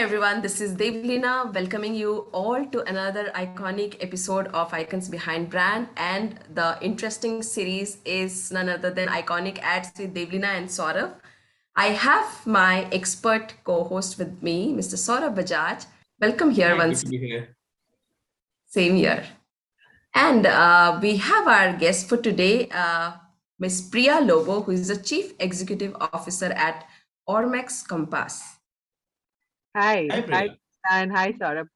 everyone, this is Devleena welcoming you all to another iconic episode of Icons Behind Brand. And the interesting series is none other than Iconic Ads with Devleena and Saurabh. I have my expert co host with me, Mr. Saurabh Bajaj. Welcome here Hi, good once, to be here. same year. And we have our guest for today, Ms. Priya Lobo, who is the Chief Executive Officer at Ormex Compass. Hi, Hi, Priya. and hi, Saurabh.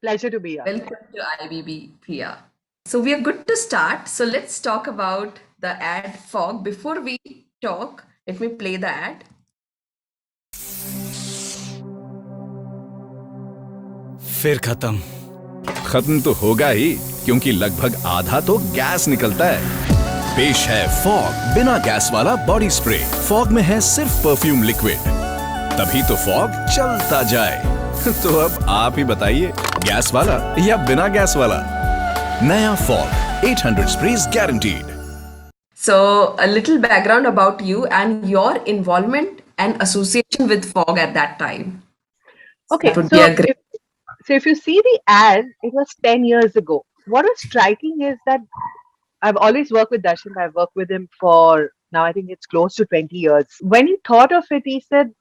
Pleasure to be here. Welcome to IBB, Priya. So we are good to start. So let's talk about the ad Fog. Before we talk, let me play the ad. फिर खत्म खत्म तो होगा ही क्योंकि लगभग आधा तो gas निकलता है। पेश है फॉग बिना गैस वाला बॉडी स्प्रे। फॉग में है सिर्फ परफ्यूम लिक्विड, तभी तो फॉग चलता जाए। तो अब आप ही बताइए, गैस वाला या बिना गैस वाला? नया fog 800 sprays guaranteed. So a little background about you and your involvement and association with Fog at that time. Okay, That would be a great. if you see the ad, it was 10 years ago. What was striking is that I've always worked with Darshan. I've worked with him for now, I think it's close to 20 years. When he thought of it, he said,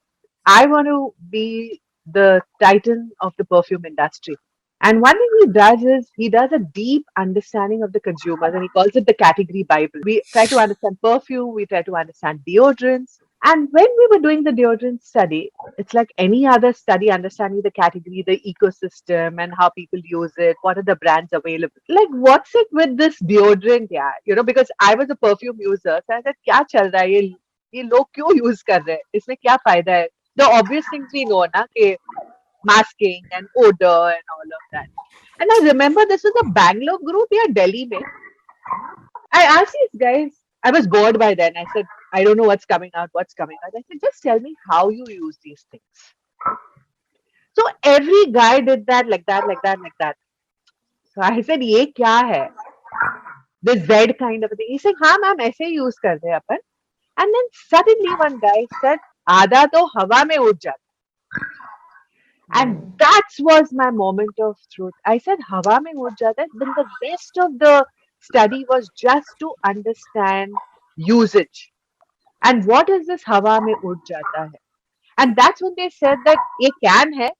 I want to be the titan of the perfume industry. And one thing he does is he does a deep understanding of the consumers and he calls it the category Bible. We try to understand perfume, we try to understand deodorants. And when we were doing the deodorant study, it's like any other study, understanding the category, the ecosystem, and how people use it, what are the brands available. Like, what's it with this deodorant? Yeah, because I was a perfume user. So I said, क्या चल रहा है ये लोग क्यों use कर रहे हैं इसमें क्या फायदा है the obvious things we know na ke masking and odor and all of that. And I remember this was a Bangalore group here, Delhi mein. I asked these guys, I was bored by then. I said, I don't know what's coming out, what's coming out. I said, just tell me how you use these things. So every guy did that, like that, like that, like that. So I said, ये क्या है? This Z kind of a thing. He said, हाँ ma'am ऐसे ही use करते हैं अपन. And then suddenly one guy said, आधा तो हवा में उड़ जाता. And that was my moment of truth. I said, Hawa mein ud jata hai. Then the rest of the study was just to understand usage. And what is this Hawa mein ud jata hai? And that's when they said that ये can है,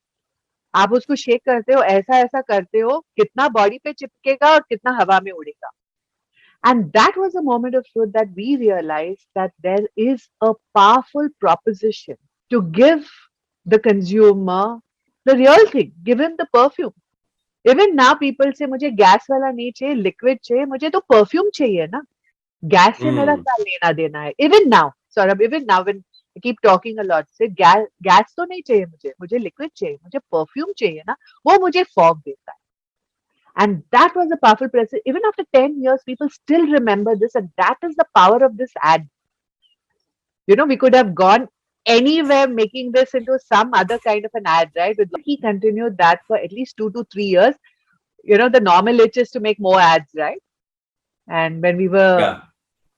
आप उसको shake करते हो, ऐसा ऐसा करते हो, कितना बॉडी पे चिपकेगा और कितना हवा में उड़ेगा. And that was a moment of truth that we realized that there is a powerful proposition to give the consumer the real thing, give him the perfume. Even now people say मुझे gas वाला नहीं चाहिए, liquid चाहिए, मुझे तो perfume चाहिए ना. Gas से मेरा क्या लेना देना है? Even now, Saurabh, even now when I keep talking a lot, say gas तो नहीं चाहिए मुझे लिक्विड चाहिए, मुझे परफ्यूम चाहिए ना, वो मुझे फॉग देता है. And that was a powerful presence. Even after 10 years, people still remember this, and that is the power of this ad. We could have gone anywhere making this into some other kind of an ad, right? But he continued that for at least 2 to 3 years. The normal itch is to make more ads, right? And when we were Yeah.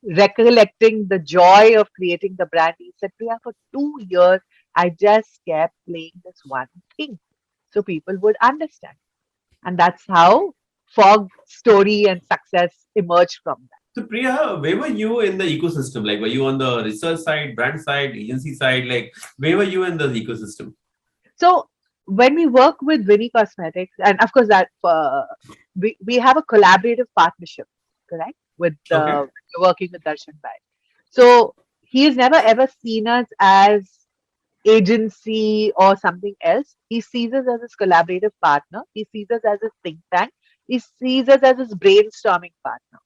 recollecting the joy of creating the brand, he said, Priya, for 2 years, I just kept playing this one thing so people would understand. And that's how Fogg story and success emerged from that. So, Priya, where were you in the ecosystem? Like, were you on the research side, brand side, agency side? Like, where were you in the ecosystem? So when we work with Winnie Cosmetics, and of course that we have a collaborative partnership, correct, with Okay. working with Darshan Bhai. So he has never ever seen us as agency or something else. He sees us as his collaborative partner. He sees us as his think tank. He sees us as his brainstorming partner.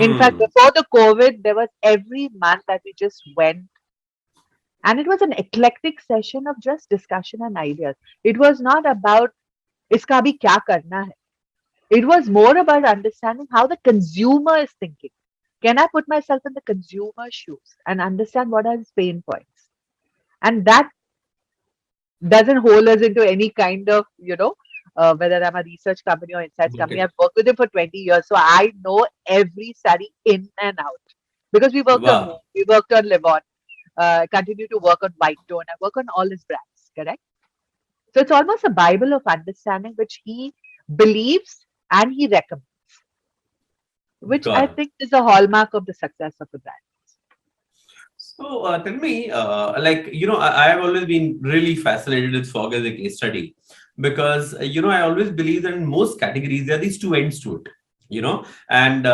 In fact, before the COVID, there was every month that we just went. And it was an eclectic session of just discussion and ideas. It was not about iska bhi kya karna hai. It was more about understanding how the consumer is thinking. Can I put myself in the consumer's shoes and understand what are his pain points? And that doesn't hold us into any kind of, whether I'm a research company or insights company. Okay. I've worked with him for 20 years. So I know every study in and out. Because we worked on Wow. Moon, we worked on Livon, continue to work on White Tone. I work on all his brands, correct? So it's almost a Bible of understanding, which he believes and he recommends, which I Got it. think is a hallmark of the success of a brand. So tell me, I have always been really fascinated with Fogg as a case study because, I always believe that in most categories, there are these two ends to it, and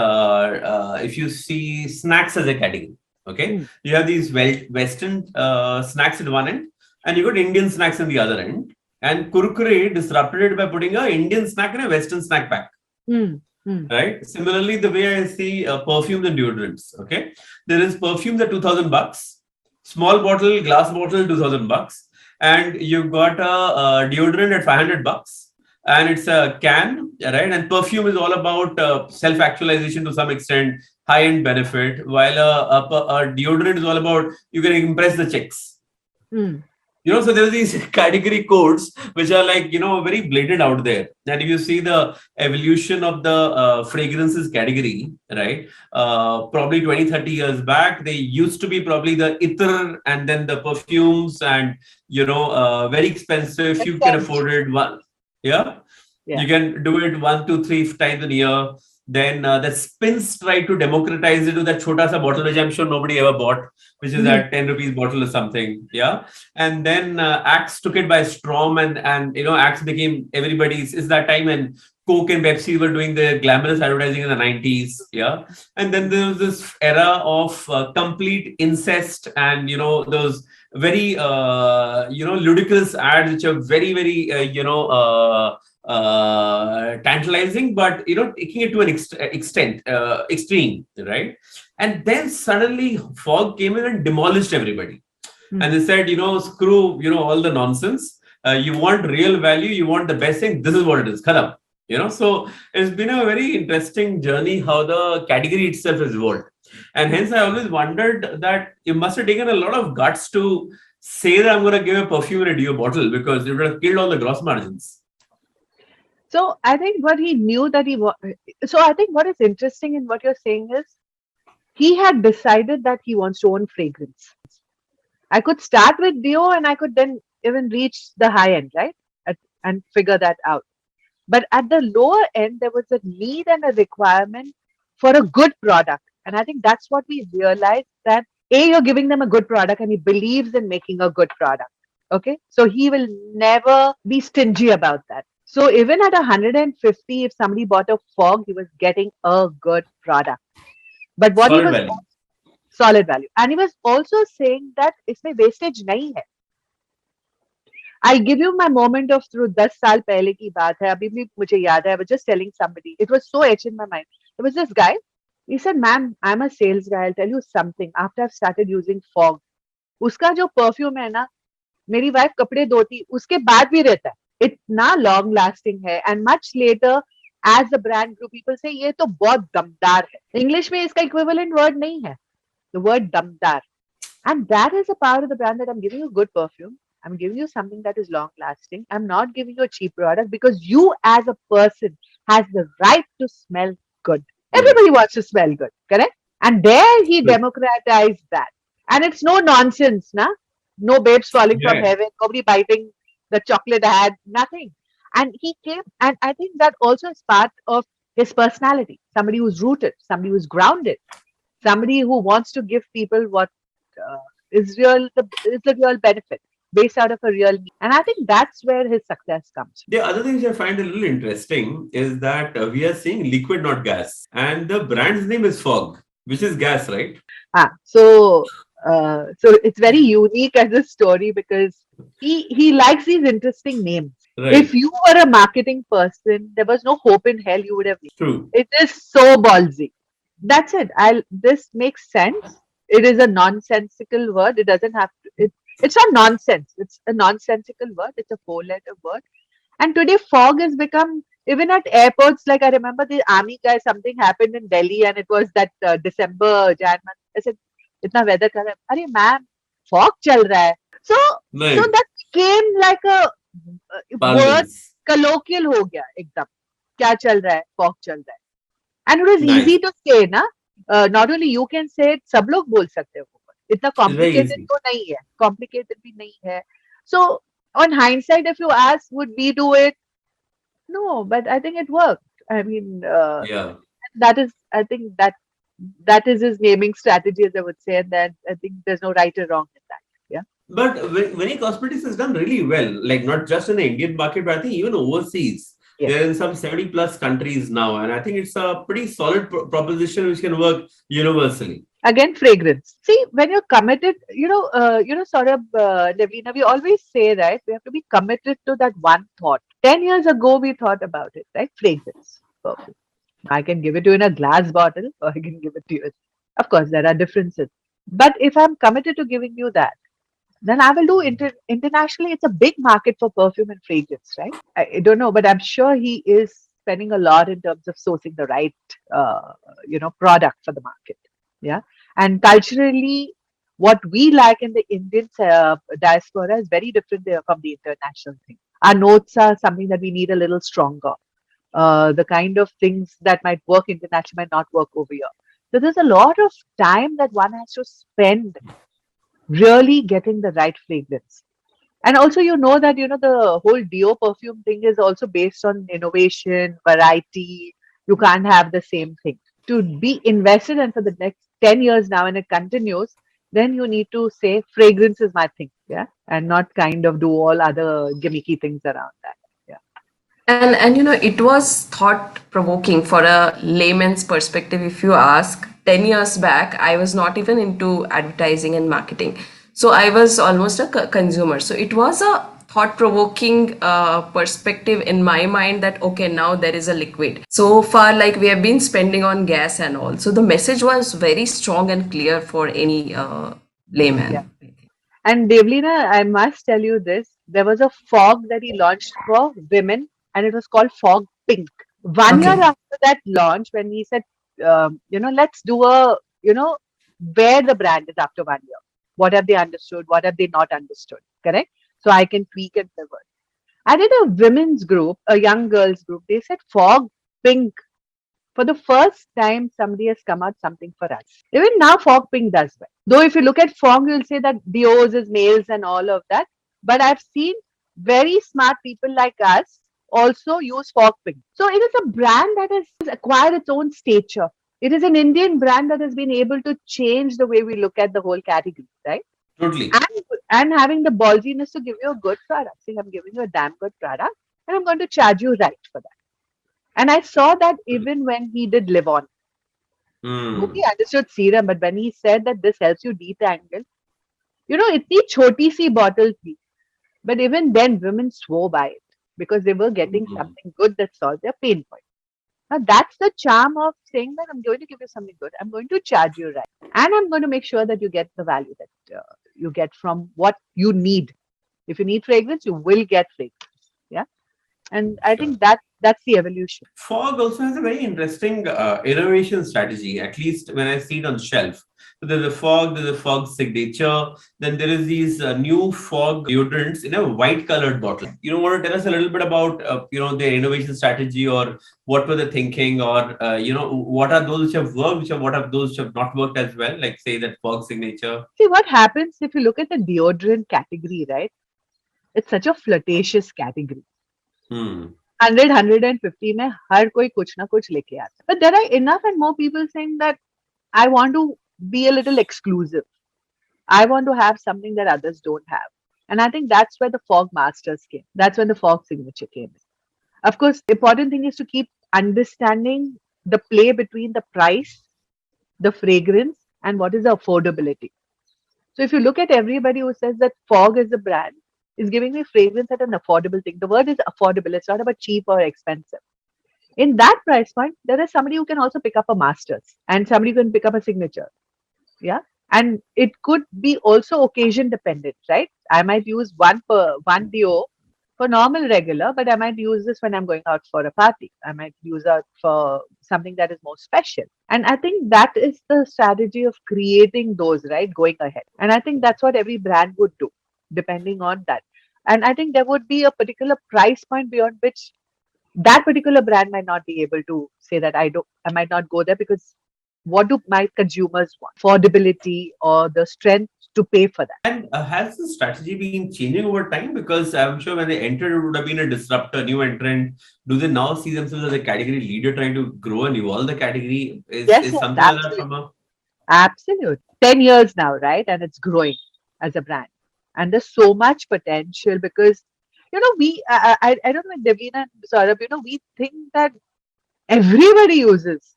if you see snacks as a category, okay, Mm, you have these Western snacks at one end and you got Indian snacks on the other end. And Kurkure disrupted it by putting a Indian snack in a Western snack pack, mm, mm. right? Similarly, the way I see perfumes and deodorants, okay, there is perfumes at $2,000, small bottle, glass bottle, $2,000, and you've got a deodorant at $500, and it's a can, right? And perfume is all about self-actualization to some extent, high-end benefit, while a deodorant is all about you can impress the chicks. Mm. So there are these category codes which are like, very blatant out there. And if you see the evolution of the fragrances category, right, probably 20, 30 years back, they used to be probably the ether and then the perfumes and, very expensive. If you can Essence. afford it, one, yeah, Yeah. you can do it 1, 2, 3 times a year. Then the spins try to democratize it to that chota sa bottle, which I'm sure nobody ever bought, which is Mhm. that 10 rupees bottle or something. Yeah. And then Axe took it by storm, and Axe became everybody's. Is that time when Coke and Pepsi were doing the glamorous advertising in the 90s. Yeah. And then there was this era of complete incest and, those very, ludicrous ads, which are very, very, tantalizing, but taking it to an extent extreme, right? And then suddenly Fogg came in and demolished everybody, and they said, screw all the nonsense. You want real value, you want the best thing, this is what it is, khatam. So it's been a very interesting journey how the category itself has evolved, and hence I always wondered that it must have taken a lot of guts to say that I'm going to give a perfume in a deo bottle, because it would have killed all the gross margins. So I think what he knew that so I think what is interesting in what you're saying is he had decided that he wants to own fragrance. I could start with Dio and I could then even reach the high end, right? And figure that out. But at the lower end, there was a need and a requirement for a good product. And I think that's what we realized, that A, you're giving them a good product and he believes in making a good product. Okay. So he will never be stingy about that. So even at 150, if somebody bought a Fogg, he was getting a good product. But what he Solid was, value. solid value. And he was also saying that इसमें wastage नहीं है. I'll give you my moment of truth. 10 साल पहले की बात है, अभी भी मुझे याद है. I was just telling somebody. It was so etched in my mind. There was this guy. He said, "Ma'am, I'm a sales guy. I'll tell you something. After I've started using Fogg, उसका जो perfume है ना, मेरी wife कपड़े धोती उसके बाद भी रहता है. इतना long lasting है. And much later, as the brand grew, people say ये तो बहुत दमदार है. English में इसका equivalent word नहीं है. The word damdar. And that is a part of the brand, that I'm giving you good perfume. I'm giving you something that is long lasting. I'm not giving you a cheap product, because you as a person has the right to smell good. Everybody wants to smell good, correct? And there he Good. democratized that. And it's no nonsense, na? No babes falling from Yeah. heaven, nobody biting the chocolate ad, nothing. And he came, and I think that also is part of his personality. Somebody who's rooted, somebody who's grounded, somebody who wants to give people what is the real benefit based out of a real need. And I think that's where his success comes The other things I find a little interesting is that we are seeing liquid, not gas, and the brand's name is Fogg, which is gas, right? from. So it's very unique as a story, because he likes these interesting names. Right. If you were a marketing person, there was no hope in hell you would have. True. It is so ballsy. That's it. This makes sense. It is a nonsensical word. It doesn't have to. It's not nonsense. It's a nonsensical word. It's a four-letter word. And today, fog has become, even at airports. Like I remember the army guy. Something happened in Delhi, and it was that December, Jan month. I said, "Itna weather kar hai." Arey ma'am, fog chal raha hai. So Nice. that became like a word, Parlance. colloquial हो गया एकदम. क्या चल रहा है? Fog चल रहा है. And it was Nice. easy to say, na? Not only you can say it, सब लोग बोल सकते हो. इतना It's very complicated easy. तो नहीं है. Complicated भी नहीं है. So On hindsight, if you ask, would we do it? No, but I think it worked. I mean, Yeah. that is, I think that is his naming strategy, as I would say, and that I think there's no right or wrong in that. Yeah. But Veni Cosmetics has done really well, like not just in the Indian market, but I think even overseas. Yes. They're in some 70 plus countries now, and I think it's a pretty solid proposition which can work universally. Again, fragrance. See, when you're committed, Saurabh, Devleena, we always say, right, we have to be committed to that one thought. 10 years ago, we thought about it, right? Fragrance, perfume. I can give it to you in a glass bottle, or I can give it to you. Of course, there are differences. But if I'm committed to giving you that, then I will do internationally. It's a big market for perfume and fragrance, right? I don't know, but I'm sure he is spending a lot in terms of sourcing the right, product for the market. Yeah, and culturally, what we like in the Indian diaspora is very different there from the international thing. Our notes are something that we need a little stronger. The kind of things that might work internationally might not work over here. So there's a lot of time that one has to spend really getting the right fragrance. And also, that, the whole Dio perfume thing is also based on innovation, variety. You can't have the same thing. To be invested in for the next 10 years now and it continues, then you need to say fragrance is my thing. Yeah. And not kind of do all other gimmicky things around that. Yeah. And it was thought provoking for a layman's perspective. If you ask, 10 years back, I was not even into advertising and marketing. So I was almost a consumer. So it was a thought provoking perspective in my mind that, okay, now there is a liquid. So far, like we have been spending on gas and all. So the message was very strong and clear for any Yeah. layman. And Devleena, I must tell you this. There was a fog that he launched for women, and it was called Fog Pink. 1 year Okay. after that launch, when he said, let's do where the brand is after 1 year. What have they understood? What have they not understood? Correct? So I can tweak and pivot. I did a women's group, a young girls group. They said Fog Pink. For the first time, somebody has come out something for us. Even now, Fog Pink does well. Though if you look at Fog, you'll say that Dios is males and all of that. But I've seen very smart people like us also use Fog Pink. So it is a brand that has acquired its own stature. It is an Indian brand that has been able to change the way we look at the whole category, right? Totally. And having the ballsiness to give you a good product. See, I'm giving you a damn good product and I'm going to charge you right for that. And I saw that even when he did Live On. Hmm. Nobody understood serum, but when he said that this helps you detangle, itni choti si bottle thi. But even then, women swore by it because they were getting Hmm. something good that solved their pain point. Now, that's the charm of saying that I'm going to give you something good. I'm going to charge you right. And I'm going to make sure that you get the value that you get from what you need. If you need fragrance, you will get fragrance. Yeah. And I Sure. think that's the evolution. Fog also has a very interesting innovation strategy, at least when I see it on shelf. So there's a fog signature. Then there is these new fog deodorants in a white colored bottle. You know, want to tell us a little bit about their innovation strategy, or what were they thinking, or what are those which have worked, what are those which have not worked as well? Like say that fog signature. See what happens if you look at the deodorant category, right? It's such a flirtatious category. Hmm. 100, 150 में हर कोई कुछ ना कुछ लेके आता है. But there are enough and more people saying that I want to be a little exclusive. I want to have something that others don't have. And I think that's where the fog masters came. That's when the fog signature came. Of course, important thing is to keep understanding the play between the price, the fragrance, and what is the affordability. So if you look at everybody who says that fog is a brand, is giving me fragrance at an affordable thing. The word is affordable. It's not about cheap or expensive. In that price point, there is somebody who can also pick up a master's and somebody who can pick up a signature. Yeah. And it could be also occasion dependent, right? I might use one deo for normal regular, but I might use this when I'm going out for a party. I might use it for something that is more special. And I think that is the strategy of creating those, right? Going ahead. And I think that's what every brand would do, depending on that. And I think there would be a particular price point beyond which that particular brand might not be able to say that I might not go there because what do my consumers want? Affordability or the strength to pay for that. And has the strategy been changing over time? Because I'm sure when they entered, it would have been a disruptor, new entrant. Do they now see themselves as a category leader trying to grow and evolve the category? Yes, Is yes, something like that absolutely. from a Absolutely. 10 years now, right? And it's growing as a brand. And there's so much potential because, I don't know, Devleena and Saurabh, we think that everybody uses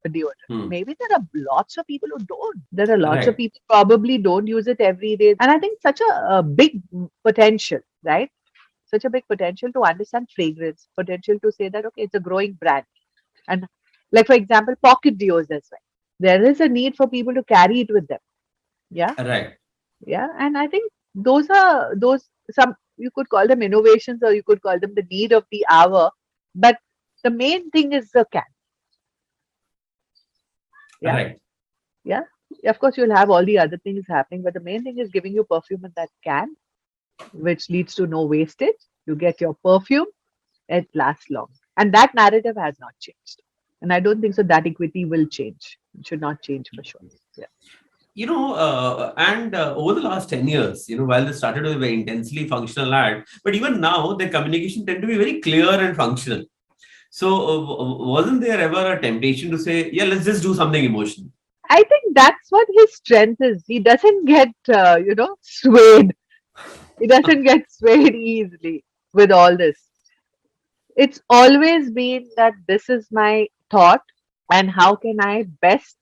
a deodorant. hmm, Maybe there are lots of people who don't. There are lots of right, people probably don't use it every day. And I think such a big potential, right? Such a big potential to understand fragrance, potential to say that, okay, it's a growing brand. And like, for example, pocket deos as well. There is a need for people to carry it with them. Yeah. right, Yeah. And I think those some you could call them innovations or you could call them the need of the hour. But the main thing is the can. Yeah. right. Yeah. Of course, you'll have all the other things happening, but the main thing is giving you perfume in that can, which leads to no wastage. You get your perfume, it lasts long. And that narrative has not changed. And I don't think so that equity will change. It should not change for sure. Yeah. And over the last 10 years, while they started with a very intensely functional ad, but even now, their communication tend to be very clear and functional. So, wasn't there ever a temptation to say, yeah, let's just do something emotional? I think that's what his strength is. He doesn't get, swayed. He doesn't get swayed easily with all this. It's always been that this is my thought and how can I best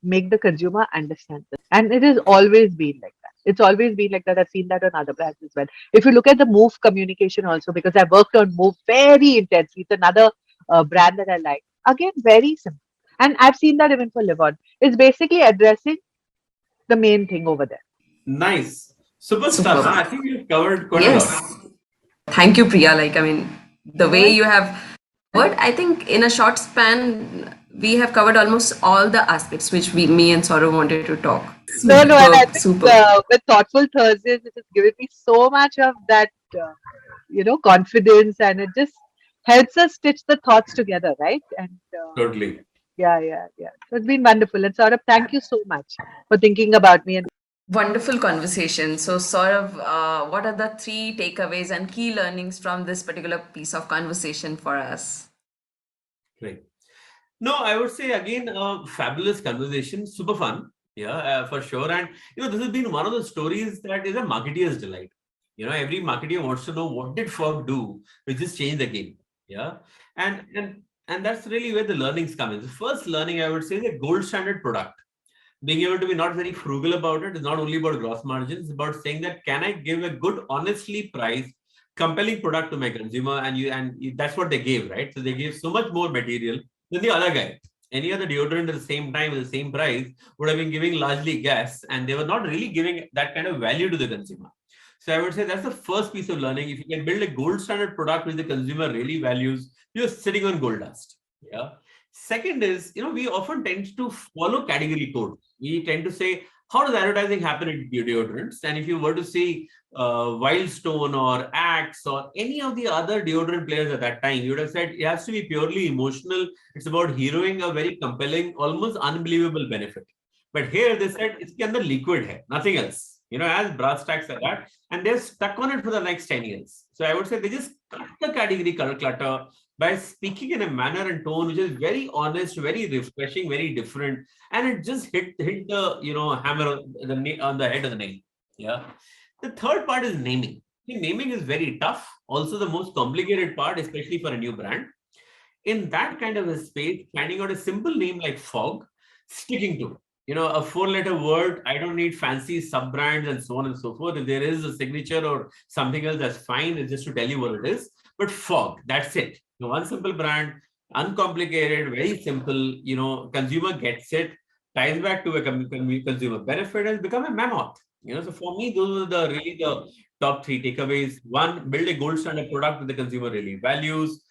make the consumer understand this. And it has always been like that. It's always been like that. I've seen that on other brands as well. If you look at the Move communication also, because I worked on Move very intensely, it's another brand that I like. Again, very simple. And I've seen that even for Live On. It's basically addressing the main thing over there. Nice. Super stuff. Superb. I think we've covered quite a Yes. lot. Thank you, Priya. Like, I mean, the way What? you have covered, I think in a short span, we have covered almost all the aspects which me and Saurabh wanted to talk. No, and I Superb, think superb. with Thoughtful Thursdays, it has given me so much of that, confidence, and it just helps us stitch the thoughts together, right? And Totally. yeah, yeah, yeah. So it's been wonderful. And Saurabh, thank you so much for thinking about me. And Wonderful conversation. So, Saurabh, what are the three takeaways and key learnings from this particular piece of conversation for us? Great. No, I would say again, fabulous conversation, super fun. Yeah, for sure. And this has been one of the stories that is a marketeer's delight. Every marketeer wants to know what did Fogg do, which is change the game. Yeah, and that's really where the learnings come in. The first learning I would say is a gold standard product. Being able to be not very frugal about it is not only about gross margins, it's about saying that can I give a good, honestly priced, compelling product to my consumer, that's what they gave, right? So they gave so much more material than the other guy. Any other deodorant at the same time with the same price would have been giving largely gas, and they were not really giving that kind of value to the consumer. So I would say that's the first piece of learning. If you can build a gold standard product which the consumer really values, you're sitting on gold dust. Yeah. Second is, we often tend to follow category code. We tend to say, how does advertising happen in deodorants? And if you were to see Wildstone or Axe or any of the other deodorant players at that time, you would have said it has to be purely emotional. It's about heroing a very compelling, almost unbelievable benefit. But here they said it's the liquid hair, nothing else. As brass tacks are that, and they're stuck on it for the next 10 years. So I would say they just cut the category color clutter by speaking in a manner and tone which is very honest, very refreshing, very different, and it just hit the hammer on the head of the nail. Yeah. The third part is naming. Naming is very tough. Also, the most complicated part, especially for a new brand. In that kind of a space, finding out a simple name like Fogg, sticking to it. A 4-letter word, I don't need fancy sub-brands and so on and so forth. If there is a signature or something else, that's fine. It's just to tell you what it is. But Fogg, that's it. One simple brand, uncomplicated, very simple, consumer gets it, ties back to a consumer benefit and become a mammoth. So for me, those are really the top three takeaways. One, build a gold standard product that the consumer really values.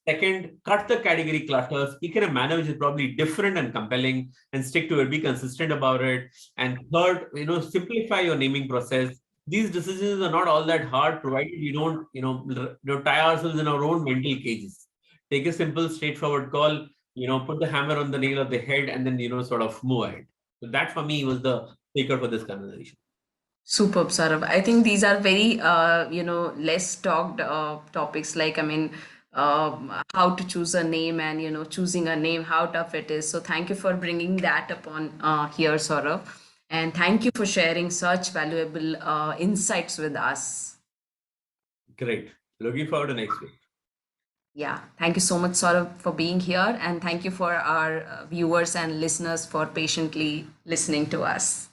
Second, cut the category clutter, speak in a manner which is probably different and compelling, and stick to it, be consistent about it. And third, simplify your naming process. These decisions are not all that hard, provided you don't, tie ourselves in our own mental cages. Take a simple, straightforward call, put the hammer on the nail of the head, and then, sort of move ahead. So that for me was the taker for this conversation. Superb, Saurabh. I think these are very, less talked topics. Like, I mean, how to choose a name and, choosing a name, how tough it is. So, thank you for bringing that upon here, Saurabh. And thank you for sharing such valuable insights with us. Great. Looking forward to next week. Yeah, thank you so much, Saurabh, for being here. And thank you for our viewers and listeners for patiently listening to us.